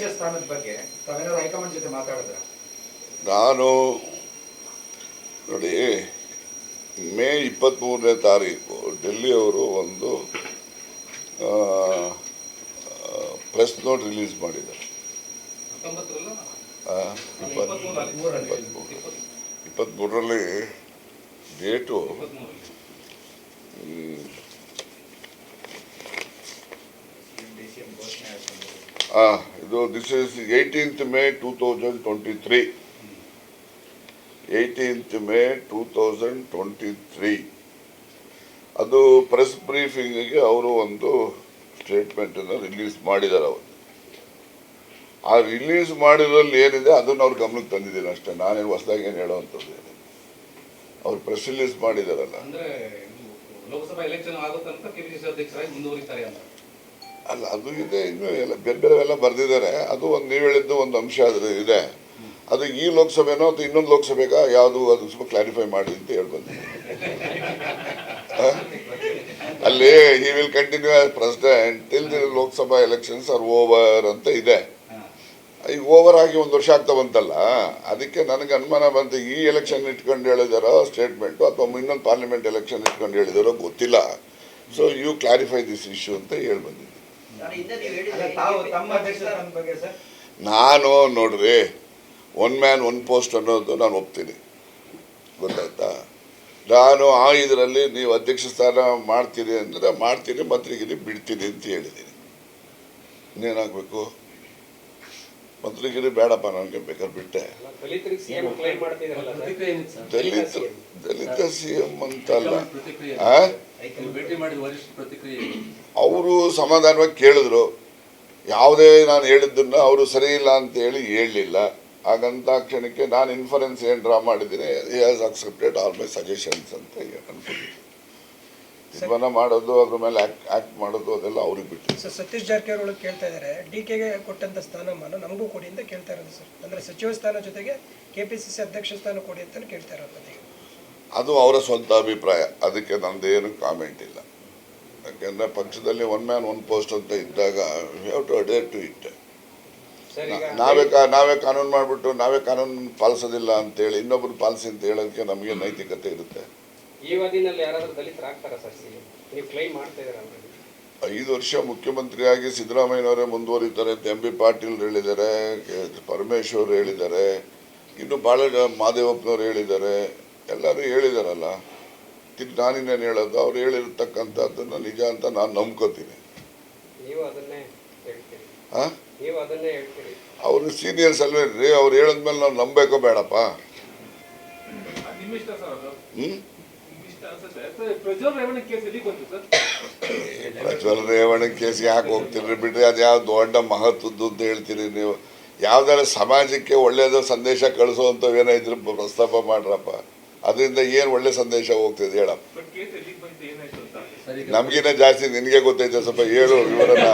ಅಧ್ಯಕ್ಷ ಸ್ಥಾನದ ಬಗ್ಗೆ ತಾವೇನಾದ್ರು ಹೈಕಮಾಂಡ್ ಜೊತೆ ಮಾತಾಡಿದ್ರ? ನಾನು ನೋಡಿ, ಮೇ 23ನೇ ತಾರೀಕು ಡೆಲ್ಲಿಯವರು ಒಂದು ಪ್ರೆಸ್ ನೋಟ್ ರಿಲೀಸ್ ಮಾಡಿದ್ದಾರೆ. 23ರಲ್ಲಿ ಡೇಟು ಇದು this is 18th May 2023. 18th May 2023 ಅದು ಪ್ರೆಸ್ ಬ್ರೀಫಿಂಗಿಗೆ ಅವರು ಒಂದು ಸ್ಟೇಟ್ಮೆಂಟನ್ನು ರಿಲೀಸ್ ಮಾಡಿದ್ದಾರೆ. ಅವರು ಆ ರಿಲೀಸ್ ಮಾಡಿದ್ರಲ್ಲಿ ಏನಿದೆ ಅದನ್ನು ಅವ್ರ ಗಮನಕ್ಕೆ ತಂದಿದ್ದೀನಿ ಅಷ್ಟೇ. ನಾನೇನು ಹೊಸದಾಗಿ ಏನು ಹೇಳೋವಂಥದ್ದು ಏನಿದೆ. ಅವ್ರು ಪ್ರೆಸ್ ರಿಲೀಸ್ ಮಾಡಿದಾರಲ್ಲ, ಲೋಕಸಭಾ ಎಲೆಕ್ಷನ್ ಆಗುತ್ತಂತ ಕೆಪಿಸಿಸಿ ಅಧ್ಯಕ್ಷರಾಗಿ ಮುಂದುವರಿತಾರೆ ಅಂತ. ಅಲ್ಲ, ಅದು ಇದೆ, ಇನ್ನೂ ಎಲ್ಲ ಬೇರೆ ಬೇರೆಲ್ಲ ಬರೆದಿದ್ದಾರೆ. ಅದು ಒಂದು ನೀವು ಹೇಳಿದ್ದು ಒಂದು ಅಂಶ ಅದ್ರ ಇದೆ. ಅದು ಈ ಲೋಕಸಭೆನೋ ಅಥವಾ ಇನ್ನೊಂದು ಲೋಕಸಭೆಗ ಯಾವುದು ಅದು ಸ್ವಲ್ಪ ಕ್ಲಾರಿಫೈ ಮಾಡಿ ಅಂತ ಹೇಳ್ಬಂದಿದ್ದೀನಿ. ಅಲ್ಲಿ he will continue as president till the Lok Sabha elections are over ಅಂತ ಇದೆ. ಈಗ ಓವರ್ ಆಗಿ 1 ವರ್ಷ ಆಗ್ತಾ ಬಂತಲ್ಲ, ಅದಕ್ಕೆ ನನಗೆ ಅನುಮಾನ ಬಂತು. ಈ ಎಲೆಕ್ಷನ್ ಇಟ್ಕೊಂಡು ಹೇಳಿದಾರೋ ಸ್ಟೇಟ್ಮೆಂಟು ಅಥವಾ ಇನ್ನೊಂದು ಪಾರ್ಲಿಮೆಂಟ್ ಎಲೆಕ್ಷನ್ ಇಟ್ಕೊಂಡು ಹೇಳಿದಾರೋ ಗೊತ್ತಿಲ್ಲ. So you clarify this issue ಅಂತ ಹೇಳ್ಬಂದಿದ್ದೀನಿ. ನಾನು ನೋಡ್ರಿ, 1 man 1 post ಅನ್ನೋದು ನಾನು ಒಪ್ತೀನಿ, ಗೊತ್ತಾಯ್ತಾ. ನಾನು ಆ ಇದರಲ್ಲಿ ನೀವು ಅಧ್ಯಕ್ಷ ಸ್ಥಾನ ಮಾಡ್ತೀರಿ ಅಂದರೆ ಮಾಡ್ತೀನಿ, ಮಂತ್ರಿಗಿರಿ ಬಿಡ್ತೀನಿ ಅಂತ ಹೇಳಿದ್ದೀನಿ. ಇನ್ನೇನಾಗಬೇಕು? ಮಂತ್ರಿಗಿರಿ ಬೇಡಪ್ಪ, ನನಗೆ ಬೇಕಾದ್ರೆ ಬಿಟ್ಟೆ. ದಲಿತ CM ಅಂತಲ್ಲ, ಅವರು ಸಮಾಧಾನವಾಗಿ ಕೇಳಿದ್ರು. ಯಾವುದೇ ನಾನು ಹೇಳಿದ್ದನ್ನು ಅವರು ಸರಿ ಇಲ್ಲ ಅಂತ ಹೇಳಲಿಲ್ಲ. ಹಾಗಂತ ಕ್ಷಣಕ್ಕೆ ನಾನು ಇನ್ಫರೆನ್ಸ್ ಏನು ಡ್ರಾ ಮಾಡಿದ್ದೀನಿ, he has accepted all my suggestions ಅಂತ ಅನ್ಕೊಂಡಿದ್ದೀನಿ. ತೀರ್ಮಾನ ಮಾಡೋದು, ಅದ್ರ ಮೇಲೆ ಆಕ್ಟ್ ಮಾಡೋದು ಅದೆಲ್ಲ ಅವ್ರಿಗೆ ಬಿಟ್ಟು. ಸರ್, ಸತೀಶ್ ಜಾರಕಿಹೊಳಿ ಕೇಳ್ತಾ ಇದ್ದಾರೆ, DKಗೆ ಕೊಟ್ಟಂತ ಸ್ಥಾನಮಾನ ನಮಗೂ ಕೊಡಿ ಅಂತ ಕೇಳ್ತಾ ಇರೋದು ಸರ್. ಅಂದ್ರೆ ಸಚಿವ ಸ್ಥಾನ ಜೊತೆಗೆ KPCC ಅಧ್ಯಕ್ಷ ಸ್ಥಾನ ಕೊಡಿ ಅಂತ ಕೇಳ್ತಾ ಇರೋದು. ಅದು ಅವರ ಸ್ವಂತ ಅಭಿಪ್ರಾಯ, ಅದಕ್ಕೆ ನಂದೇನು ಕಾಮೆಂಟ್ ಇಲ್ಲ. ಯಾಕೆಂದರೆ ಪಕ್ಷದಲ್ಲಿ 1 man 1 post ಅಂತ ಇದ್ದಾಗ we have to adhere to it. ನಾವೇ ಕಾನೂನು ಮಾಡಿಬಿಟ್ಟು ನಾವೇ ಕಾನೂನು ಪಾಲಿಸೋದಿಲ್ಲ ಅಂತೇಳಿ ಇನ್ನೊಬ್ರು ಪಾಲಿಸಿ ಅಂತ ಹೇಳೋದಕ್ಕೆ ನಮಗೆ ನೈತಿಕತೆ ಇರುತ್ತೆ. ಈ ಅವಧಿನಲ್ಲಿ ಯಾರಾದರೂ ದಲಿತರಾಗ್ತಾರಾ ಸರ್? ನೀವು ಕ್ಲೈಮ್ ಮಾಡ್ತಾ ಇದ್ದೀರಾ? 5 ವರ್ಷ ಮುಖ್ಯಮಂತ್ರಿಯಾಗಿ ಸಿದ್ದರಾಮಯ್ಯನವರೇ ಮುಂದುವರಿತಾರೆ ಅಂತ MB ಪಾಟೀಲ್ ಹೇಳಿದ್ದಾರೆ, ಪರಮೇಶ್ವರ್ ಹೇಳಿದ್ದಾರೆ, ಇನ್ನು ಭಾಳ ಮಹದೇವಪ್ಪನವ್ರು ಹೇಳಿದ್ದಾರೆ, ಎಲ್ಲರೂ ಹೇಳಿದಾರಲ್ಲ. ನಾನಿನ್ನೇನು ಹೇಳೋದು? ಅವ್ರು ಹೇಳಿರ್ತಕ್ಕಂಥದ್ದನ್ನು ನಿಜ ಅಂತ ನಾನು ನಂಬ್ಕೋತೀನಿ. ಅವರು ಸೀನಿಯರ್ಸ್ ಅಲ್ವೇನ್ರಿ, ಅವ್ರು ಹೇಳಿದ್ಮೇಲೆ ನಾವು ನಂಬಬೇಕೋ ಬೇಡಪ್ಪ? ಪ್ರಜ್ವಲ್ ರೇವಣ್ಣ ಕೇಸ್ ಯಾಕೆ ಹೋಗ್ತೀರಿ ಬಿಡ್ರಿ, ಅದು ಯಾವ ದೊಡ್ಡ ಮಹತ್ವದ್ದು ಅಂತ ಹೇಳ್ತೀರಿ ನೀವು. ಯಾವ್ದಾರ ಸಮಾಜಕ್ಕೆ ಒಳ್ಳೆಯದು ಸಂದೇಶ ಕಳಿಸೋವಂಥವೇನೋ ಇದ್ರ ಪ್ರಸ್ತಾಪ ಮಾಡ್ರಪ್ಪ. ಅದರಿಂದ ಏನು ಒಳ್ಳೆ ಸಂದೇಶ ಹೋಗ್ತಿದೆ ಹೇಳಪ್ಪ? ನಮಗಿನ್ನ ಜಾಸ್ತಿ ನಿನಗೆ ಗೊತ್ತೈತೆ, ಸ್ವಲ್ಪ ಹೇಳು ವಿವರನ.